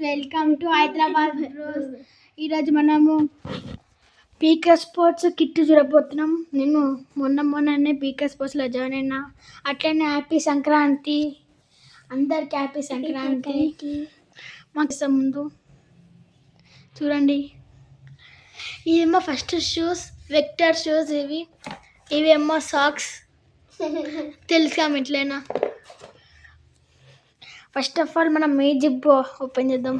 Welcome to Hyderabad bros. ఈరోజు మనము పీకే sports kit చూడబోతున్నాం. నేను మొన్ననే పీకే స్పోర్ట్స్లో జాయిన్ అయినా. అట్లనే హ్యాపీ సంక్రాంతి, అందరికి హ్యాపీ సంక్రాంతి. మాకు ముందు చూడండి, ఇవేమో ఫస్ట్ షూస్, వెక్టర్ షూస్. ఇవేమో సాక్స్. తెలుసా ఎట్లయినా. ఫస్ట్ ఆఫ్ ఆల్ మనం ఈ జిప్ ఓపెన్ చేద్దాం.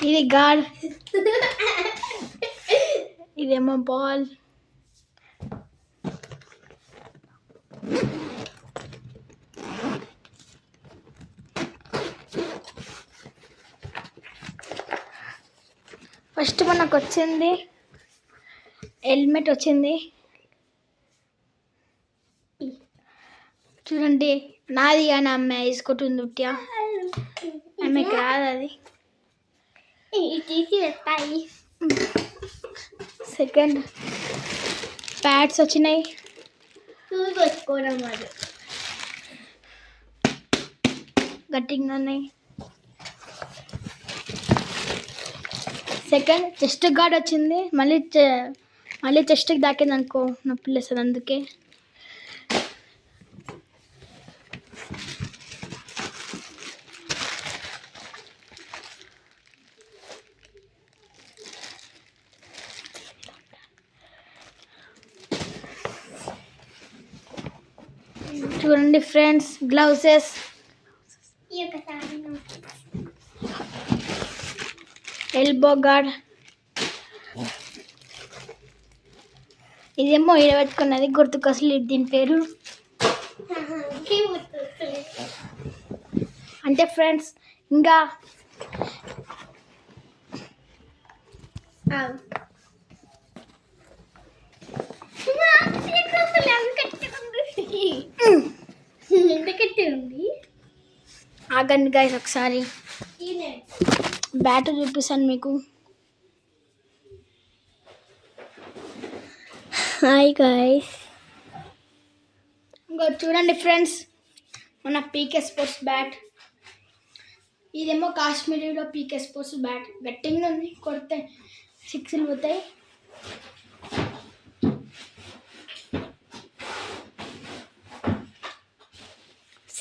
ఇది గాడ్, ఇదేమో బాల్. ఫస్ట్ మనకు వచ్చింది హెల్మెట్ వచ్చింది. చూడండి, నాది కానీ అమ్మాయి వేసుకుంటుంది ఉట్టిగా. ఆమెకి రాదు అది. సెకండ్ ప్యాడ్స్ వచ్చినాయి. గట్టిగా ఉన్నాయి. సెకండ్ చెస్ట్ గార్డ్ వచ్చింది. మళ్ళీ చెస్ట్కి దాకింది అనుకో నొప్పి లేస్తుంది, అందుకే. చూడండి ఫ్రెండ్స్, గ్లౌసెస్, ఎల్బో గార్డ్. ఇదేమో పెట్టుకున్నది, గుర్తుకొసలు దీని పేరు. అంటే ఫ్రెండ్స్, ఇంకా ఆగండి గైస్, ఒకసారి బ్యాట్ చూపిస్తాను మీకు. హాయ్ గైస్, ఇంకా చూడండి ఫ్రెండ్స్, మన పీకే స్పోర్ట్స్ బ్యాట్. ఇదేమో కాశ్మీరీలో పీకే స్పోర్ట్స్ బ్యాట్. గట్టిగా ఉంది, కొడితే 6 పోతాయి.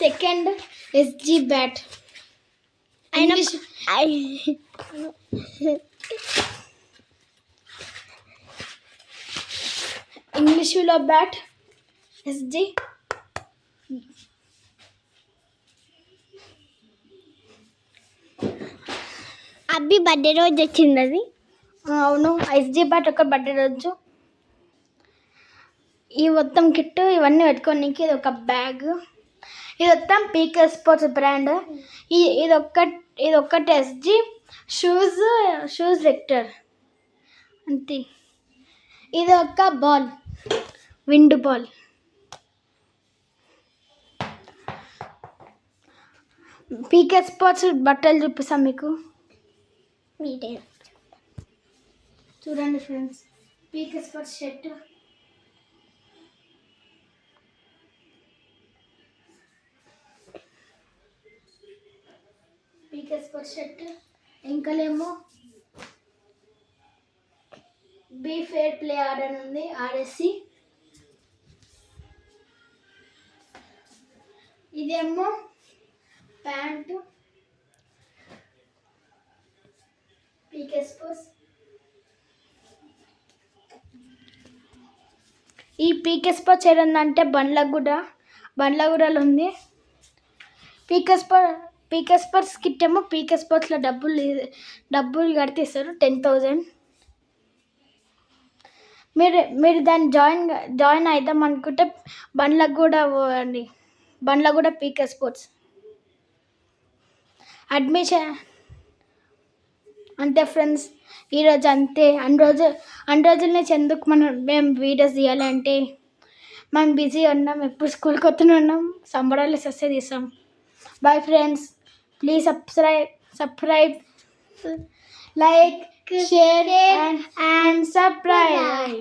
Second SG bat. ఇంగ్లీష్లో బ్యాట్ ఎస్జీ. అబ్బి బర్త్డే రోజు వచ్చింది అది. అవును, ఎస్జీ బ్యాట్ ఒక బర్త్డే రోజు. ఈ మొత్తం కిట్ ఇవన్నీ పెట్టుకోనికి. ఇది ఒక బ్యాగ్. ఇది మొత్తం పీకే స్పోర్ట్స్ బ్రాండ్. ఇది ఒక్కటి ఎస్జీ షూస్ వెక్టర్ అంతే. ఇది ఒక ball, wind ball. PK sports బట్టలు చూపిస్తాం మీకు. చూడండి friends, PK sports shirt. PK sports shirt. ఇంకాలేమో బీ ఫేర్ ప్లే ఆర్డర్ ఉంది, ఆర్ఎస్సి. ఇదేమో ప్యాంటు, పీకే స్పోర్ట్స్. ఈ పీకే స్పోర్ట్స్ ఏదంటే బండ్లగూడలో ఉంది. పీకే స్పోర్ట్స్ కిట్ ఏమో పీకే స్పోర్ట్స్లో డబ్బులు కడితే ఇస్తారు 10,000. మీరు దాన్ని జాయిన్ అవుదాం అనుకుంటే బండ్లగూడ పీకే స్పోర్ట్స్ అడ్మిషన్. అంతే ఫ్రెండ్స్, ఈరోజు అంతే. అన్ని రోజుల నుంచి ఎందుకు మేము వీడియోస్ తీయాలంటే మనం బిజీ ఉన్నాం. ఎప్పుడు స్కూల్కి వస్తున్నాం, సంబరాలు వస్తే తీస్తాం. Bye friends, please subscribe, like, share and subscribe.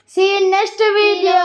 See you in next video.